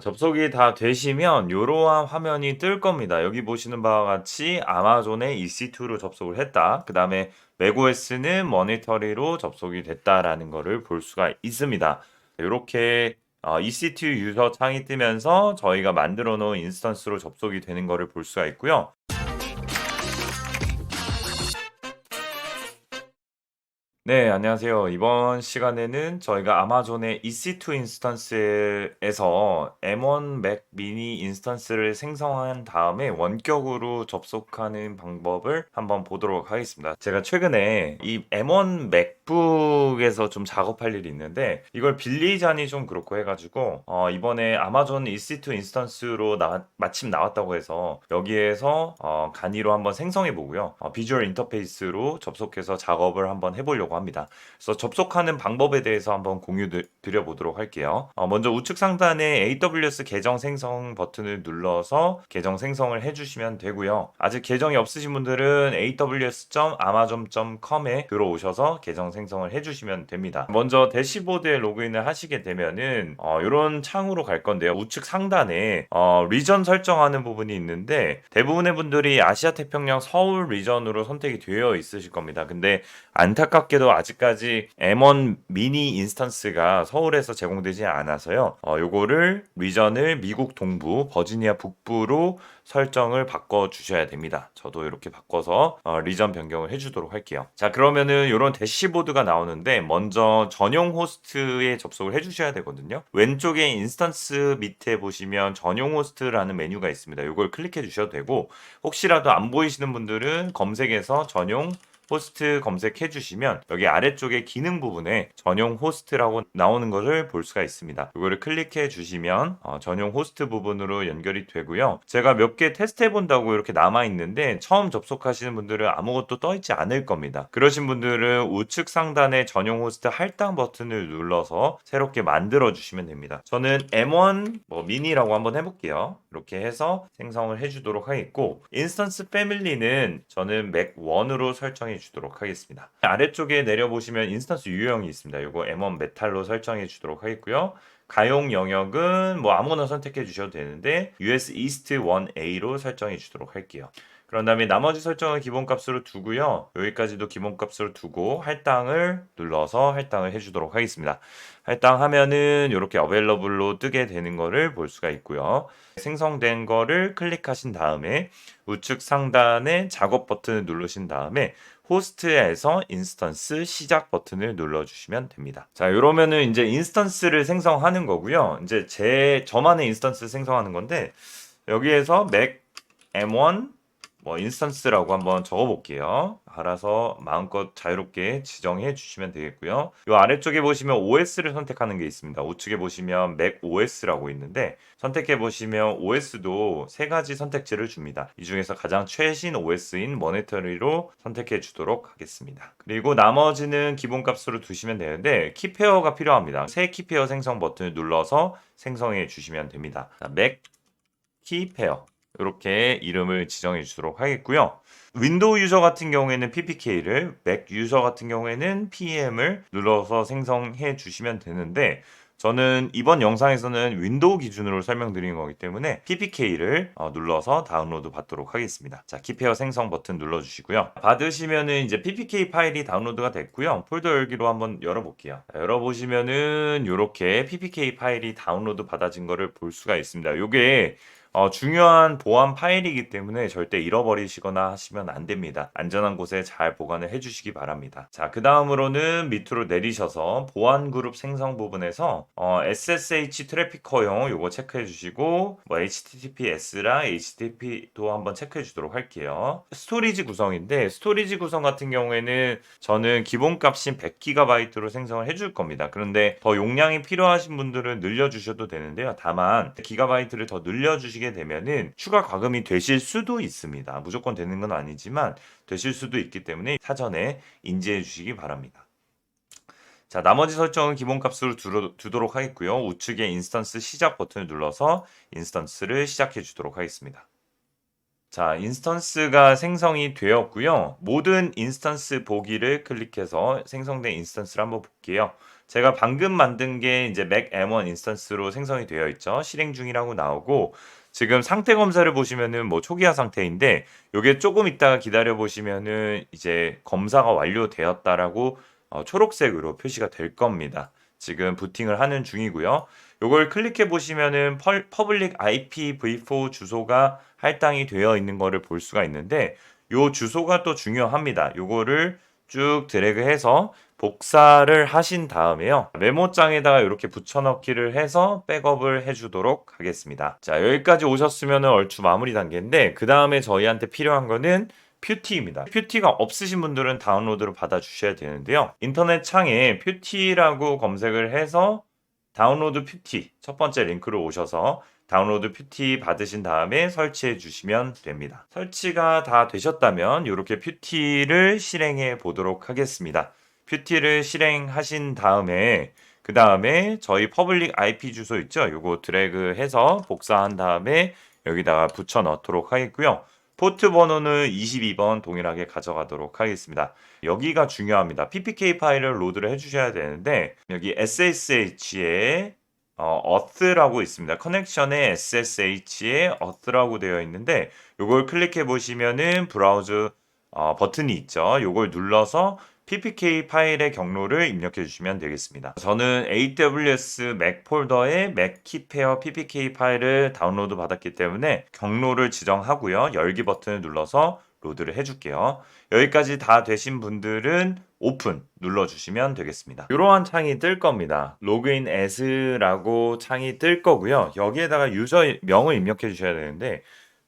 접속이 다 되시면 이러한 화면이 뜰 겁니다. 여기 보시는 바와 같이 아마존에 EC2로 접속을 했다. 그 다음에 맥OS는 모니터리로 접속이 됐다라는 거를 볼 수가 있습니다. 이렇게 EC2 유저 창이 뜨면서 저희가 만들어 놓은 인스턴스로 접속이 되는 거를 볼 수가 있고요. 네, 안녕하세요. 이번 시간에는 저희가 아마존의 EC2 인스턴스에서 M1 맥 미니 인스턴스를 생성한 다음에 원격으로 접속하는 방법을 한번 보도록 하겠습니다. 제가 최근에 이 M1 맥북에서 좀 작업할 일이 있는데 이걸 빌리자니 좀 그렇고 해가지고 이번에 아마존 EC2 인스턴스로 마침 나왔다고 해서 여기에서 간이로 한번 생성해 보고요. 비주얼 인터페이스로 접속해서 작업을 한번 해보려고 합니다. 그래서 접속하는 방법에 대해서 한번 공유 드려보도록 할게요. 먼저 우측 상단에 AWS 계정 생성 버튼을 눌러서 계정 생성을 해주시면 되고요. 아직 계정이 없으신 분들은 aws.amazon.com에 들어오셔서 계정 생성을 해주시면 됩니다. 먼저 대시보드에 로그인을 하시게 되면은 이런 창으로 갈 건데요. 우측 상단에 리전 설정하는 부분이 있는데 대부분의 분들이 아시아 태평양 서울 리전으로 선택이 되어 있으실 겁니다. 근데 안타깝게도 아직까지 M1 미니 인스턴스가 서울에서 제공되지 않아서요. 요거를 리전을 미국 동부, 버지니아 북부로 설정을 바꿔 주셔야 됩니다. 저도 이렇게 바꿔서 리전 변경을 해주도록 할게요. 자, 그러면은 이런 대시보드가 나오는데 먼저 전용 호스트에 접속을 해주셔야 되거든요. 왼쪽에 인스턴스 밑에 보시면 전용 호스트라는 메뉴가 있습니다. 이걸 클릭해 주셔도 되고 혹시라도 안 보이시는 분들은 검색에서 전용 호스트 검색해 주시면 여기 아래쪽에 기능 부분에 전용 호스트라고 나오는 것을 볼 수가 있습니다. 이거를 클릭해 주시면 전용 호스트 부분으로 연결이 되고요. 제가 몇 개 테스트 해 본다고 이렇게 남아 있는데 처음 접속하시는 분들은 아무것도 떠 있지 않을 겁니다. 그러신 분들은 우측 상단에 전용 호스트 할당 버튼을 눌러서 새롭게 만들어 주시면 됩니다. 저는 M1 미니라고 한번 해볼게요. 이렇게 해서 생성을 해주도록 하겠고 인스턴스 패밀리는 저는 맥 1으로 설정해 주도록 하겠습니다. 아래쪽에 내려보시면 인스턴스 유형이 있습니다. 이거 M1 메탈로 설정해 주도록 하겠고요. 가용 영역은 뭐 아무거나 선택해 주셔도 되는데 US East 1A로 설정해 주도록 할게요. 그런 다음에 나머지 설정은 기본값으로 두고요. 여기까지도 기본값으로 두고 할당을 눌러서 할당을 해주도록 하겠습니다. 할당하면은 이렇게 어베일러블로 뜨게 되는 거를 볼 수가 있고요. 생성된 거를 클릭하신 다음에 우측 상단에 작업 버튼을 누르신 다음에 호스트에서 인스턴스 시작 버튼을 눌러주시면 됩니다. 자, 이러면은 이제 인스턴스를 생성하는 거고요. 이제 저만의 인스턴스 생성하는 건데 여기에서 맥 M1 인스턴스라고 한번 적어 볼게요. 알아서 마음껏 자유롭게 지정해 주시면 되겠고요. 이 아래쪽에 보시면 OS를 선택하는 게 있습니다. 우측에 보시면 맥 OS라고 있는데 선택해 보시면 OS도 세 가지 선택지를 줍니다. 이 중에서 가장 최신 OS인 모니터리로 선택해 주도록 하겠습니다. 그리고 나머지는 기본값으로 두시면 되는데 키페어가 필요합니다. 새 키페어 생성 버튼을 눌러서 생성해 주시면 됩니다. 맥 키페어 이렇게 이름을 지정해 주도록 하겠고요. 윈도우 유저 같은 경우에는 ppk를, 맥 유저 같은 경우에는 pm을 눌러서 생성해 주시면 되는데 저는 이번 영상에서는 윈도우 기준으로 설명드리는 거기 때문에 ppk를 눌러서 다운로드 받도록 하겠습니다. 자, 키페어 생성 버튼 눌러주시고요. 받으시면은 이제 ppk 파일이 다운로드가 됐고요. 폴더 열기로 한번 열어볼게요. 자, 열어보시면은 이렇게 ppk 파일이 다운로드 받아진 거를 볼 수가 있습니다. 이게 중요한 보안 파일이기 때문에 절대 잃어버리시거나 하시면 안 됩니다. 안전한 곳에 잘 보관을 해주시기 바랍니다. 자, 그 다음으로는 밑으로 내리셔서 보안 그룹 생성 부분에서 SSH 트래픽 허용 요거 체크해 주시고 HTTPS랑 HTTP도 한번 체크해 주도록 할게요. 스토리지 구성인데 스토리지 구성 같은 경우에는 저는 기본값인 100GB로 생성을 해줄 겁니다. 그런데 더 용량이 필요하신 분들은 늘려주셔도 되는데요. 다만 기가바이트를 더 늘려주시게 되면은 추가 과금이 되실 수도 있습니다. 무조건 되는 건 아니지만 되실 수도 있기 때문에 사전에 인지해 주시기 바랍니다. 자, 나머지 설정은 기본값으로 두도록 하겠고요. 우측에 인스턴스 시작 버튼을 눌러서 인스턴스를 시작해 주도록 하겠습니다. 자, 인스턴스가 생성이 되었고요. 모든 인스턴스 보기를 클릭해서 생성된 인스턴스를 한번 볼게요. 제가 방금 만든 게 이제 맥 M1 인스턴스로 생성이 되어 있죠. 실행 중이라고 나오고 지금 상태 검사를 보시면은 뭐 초기화 상태인데 요게 조금 있다가 기다려 보시면은 이제 검사가 완료되었다라고 초록색으로 표시가 될 겁니다. 지금 부팅을 하는 중이고요. 요걸 클릭해 보시면은 퍼블릭 IPv4 주소가 할당이 되어 있는 거를 볼 수가 있는데 요 주소가 또 중요합니다. 요거를 쭉 드래그해서 복사를 하신 다음에요. 메모장에다가 이렇게 붙여넣기를 해서 백업을 해주도록 하겠습니다. 자, 여기까지 오셨으면 얼추 마무리 단계인데 그 다음에 저희한테 필요한 거는 퓨티입니다. 퓨티가 없으신 분들은 다운로드를 받아 주셔야 되는데요. 인터넷 창에 퓨티라고 검색을 해서 다운로드 퓨티 첫 번째 링크로 오셔서 다운로드 퓨티 받으신 다음에 설치해 주시면 됩니다. 설치가 다 되셨다면 이렇게 퓨티를 실행해 보도록 하겠습니다. 퓨티를 실행하신 다음에 그 다음에 저희 퍼블릭 IP 주소 있죠? 요거 드래그해서 복사한 다음에 여기다가 붙여 넣도록 하겠고요. 포트 번호는 22번 동일하게 가져가도록 하겠습니다. 여기가 중요합니다. PPK 파일을 로드를 해주셔야 되는데 여기 SSH에 auth라고 있습니다. 커넥션에 SSH에 auth라고 되어 있는데 요걸 클릭해 보시면은 브라우저 버튼이 있죠. 요걸 눌러서 PPK 파일의 경로를 입력해 주시면 되겠습니다. 저는 AWS 맥 폴더에 맥 키페어 PPK 파일을 다운로드 받았기 때문에 경로를 지정하고요. 열기 버튼을 눌러서 로드를 해줄게요. 여기까지 다 되신 분들은 오픈 눌러주시면 되겠습니다. 이러한 창이 뜰 겁니다. 로그인 as라고 창이 뜰 거고요. 여기에다가 유저명을 입력해 주셔야 되는데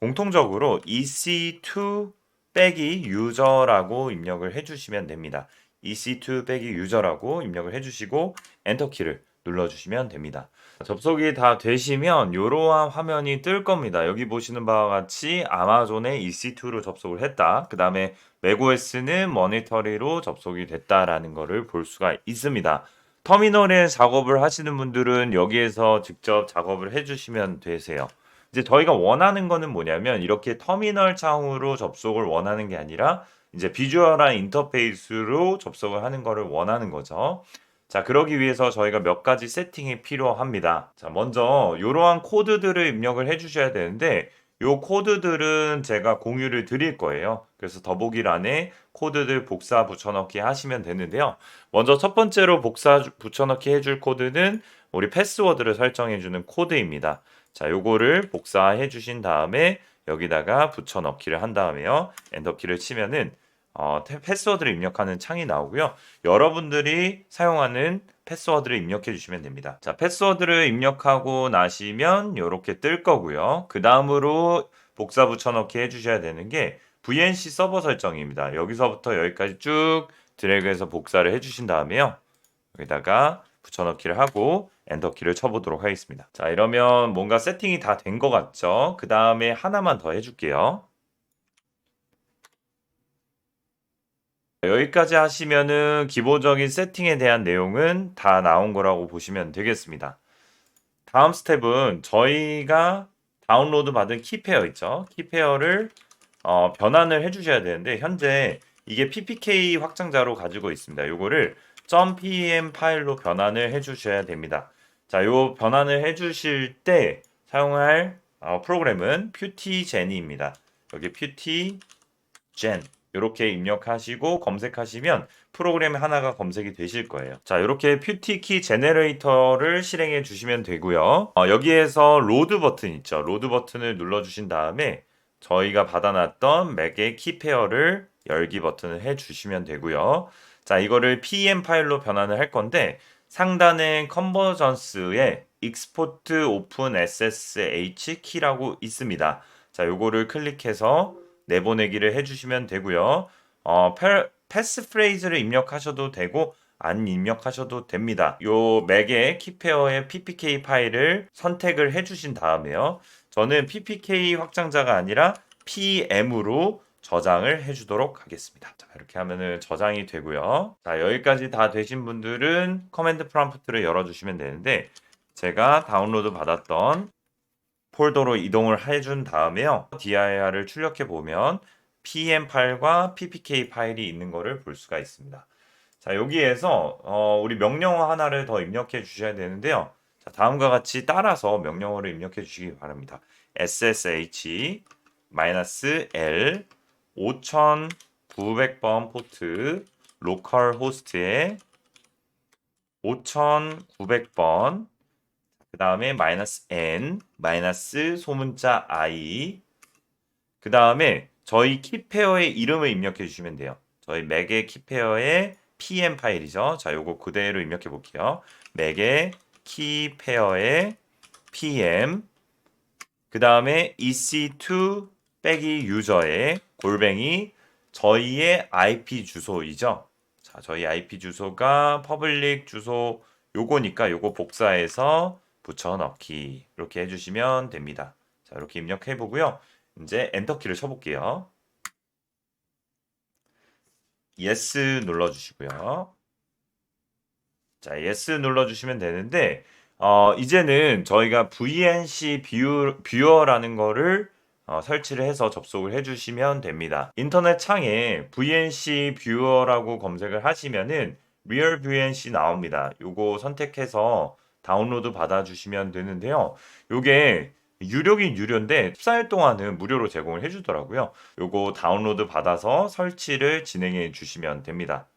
공통적으로 EC2 빼기 유저라고 입력을 해주시면 됩니다. EC2 빼기 유저라고 입력을 해주시고 엔터키를 눌러주시면 됩니다. 접속이 다 되시면 이러한 화면이 뜰 겁니다. 여기 보시는 바와 같이 아마존에 EC2로 접속을 했다. 그 다음에 맥OS는 모니터리로 접속이 됐다라는 것을 볼 수가 있습니다. 터미널에 작업을 하시는 분들은 여기에서 직접 작업을 해주시면 되세요. 이제 저희가 원하는 거는 뭐냐면 이렇게 터미널 창으로 접속을 원하는 게 아니라 이제 비주얼한 인터페이스로 접속을 하는 거를 원하는 거죠. 자, 그러기 위해서 저희가 몇 가지 세팅이 필요합니다. 자, 먼저 이러한 코드들을 입력을 해 주셔야 되는데 요 코드들은 제가 공유를 드릴 거예요. 그래서 더보기란에 코드들 복사 붙여넣기 하시면 되는데요. 먼저 첫 번째로 복사 붙여넣기 해줄 코드는 우리 패스워드를 설정해 주는 코드입니다. 자, 요거를 복사해 주신 다음에 여기다가 붙여 넣기를 한 다음에요. 엔터키를 치면은 패스워드를 입력하는 창이 나오고요. 여러분들이 사용하는 패스워드를 입력해 주시면 됩니다. 자, 패스워드를 입력하고 나시면 이렇게 뜰 거고요. 그 다음으로 복사 붙여넣기 해주셔야 되는 게 VNC 서버 설정입니다. 여기서부터 여기까지 쭉 드래그해서 복사를 해주신 다음에요. 여기다가 붙여넣기를 하고 엔터키를 쳐보도록 하겠습니다. 자, 이러면 뭔가 세팅이 다 된 것 같죠? 그 다음에 하나만 더 해줄게요. 여기까지 하시면은 기본적인 세팅에 대한 내용은 다 나온 거라고 보시면 되겠습니다. 다음 스텝은 저희가 다운로드 받은 키페어 있죠? 키페어를 변환을 해주셔야 되는데 현재 이게 PPK 확장자로 가지고 있습니다. 요거를 .pem 파일로 변환을 해주셔야 됩니다. 자, 요 변환을 해주실 때 사용할 프로그램은 PutyGen입니다. 여기 PutyGen 이렇게 입력하시고 검색하시면 프로그램 하나가 검색이 되실 거예요. 자, 이렇게 퓨티키 제네레이터를 실행해 주시면 되고요. 여기에서 로드 버튼 있죠. 로드 버튼을 눌러 주신 다음에 저희가 받아놨던 맥의 키페어를 열기 버튼을 해 주시면 되고요. 자, 이거를 PEM 파일로 변환을 할 건데 상단에 컨버전스에 export open SSH 키라고 있습니다. 자, 요거를 클릭해서 내보내기를 해주시면 되고요. 패스 프레이즈를 입력하셔도 되고 안 입력하셔도 됩니다. 요 맥의 키페어의 PPK 파일을 선택을 해주신 다음에요. 저는 PPK 확장자가 아니라 PM으로 저장을 해주도록 하겠습니다. 자, 이렇게 하면은 저장이 되고요. 자, 여기까지 다 되신 분들은 커맨드 프롬프트를 열어주시면 되는데 제가 다운로드 받았던 폴더로 이동을 해준 다음에요. dir을 출력해 보면 pem 파일과 ppk 파일이 있는 것을 볼 수가 있습니다. 자, 여기에서 우리 명령어 하나를 더 입력해 주셔야 되는데요. 자, 다음과 같이 따라서 명령어를 입력해 주시기 바랍니다. SSH-L 5900번 포트 로컬 호스트에 5900번 그 다음에 -n 소문자 i 그 다음에 저희 키페어의 이름을 입력해 주시면 돼요. 저희 맥의 키페어의 pm 파일이죠. 자, 요거 그대로 입력해 볼게요. 맥의 키페어의 pm 그 다음에 ec2 빼기 유저의 골뱅이 저희의 IP 주소이죠. 자, 저희 IP 주소가 퍼블릭 주소 요거니까 요거 복사해서 붙여넣기 이렇게 해주시면 됩니다. 자, 이렇게 입력해 보고요. 이제 엔터키를 쳐볼게요. yes 눌러주시고요. 자, yes 눌러주시면 되는데 이제는 저희가 VNC 뷰어라는 거를 설치를 해서 접속을 해주시면 됩니다. 인터넷 창에 VNC 뷰어라고 검색을 하시면은 Real VNC 나옵니다. 요거 선택해서 다운로드 받아주시면 되는데요. 요게 유료긴 유료인데 14일 동안은 무료로 제공을 해주더라고요. 요거 다운로드 받아서 설치를 진행해 주시면 됩니다.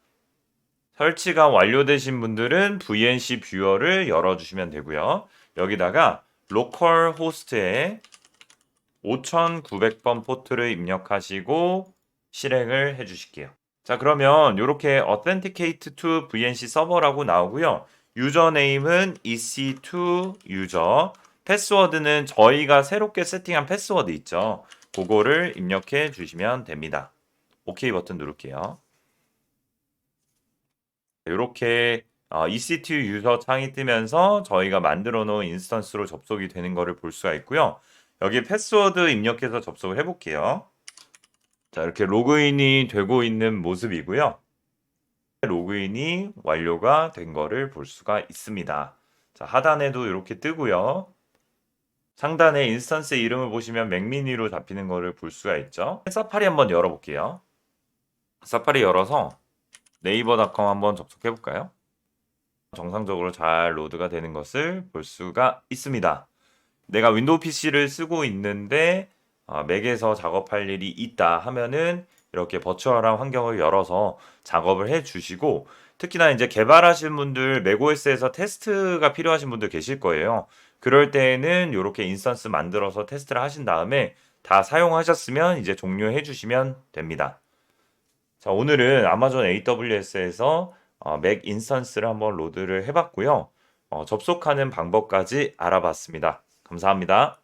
설치가 완료되신 분들은 VNC 뷰어를 열어주시면 되고요. 여기다가 로컬 호스트에 5900번 포트를 입력하시고 실행을 해주실게요. 자, 그러면 이렇게 Authenticate to VNC 서버라고 나오고요. 유저네임은 EC2 유저, 패스워드는 저희가 새롭게 세팅한 패스워드 있죠. 그거를 입력해 주시면 됩니다. OK 버튼 누를게요. 이렇게 EC2 유저 창이 뜨면서 저희가 만들어 놓은 인스턴스로 접속이 되는 것을 볼 수가 있고요. 여기 패스워드 입력해서 접속을 해볼게요. 자, 이렇게 로그인이 되고 있는 모습이고요. 로그인이 완료가 된 거를 볼 수가 있습니다. 자, 하단에도 이렇게 뜨고요. 상단에 인스턴스 이름을 보시면 맥미니로 잡히는 거를 볼 수가 있죠. 사파리 한번 열어볼게요. 사파리 열어서 네이버닷컴 한번 접속해 볼까요? 정상적으로 잘 로드가 되는 것을 볼 수가 있습니다. 내가 윈도우 PC를 쓰고 있는데 맥에서 작업할 일이 있다 하면은 이렇게 버추얼한 환경을 열어서 작업을 해 주시고 특히나 이제 개발하신 분들 맥OS에서 테스트가 필요하신 분들 계실 거예요. 그럴 때에는 이렇게 인스턴스 만들어서 테스트를 하신 다음에 다 사용하셨으면 이제 종료해 주시면 됩니다. 자, 오늘은 아마존 AWS에서 맥 인스턴스를 한번 로드를 해봤고요. 접속하는 방법까지 알아봤습니다. 감사합니다.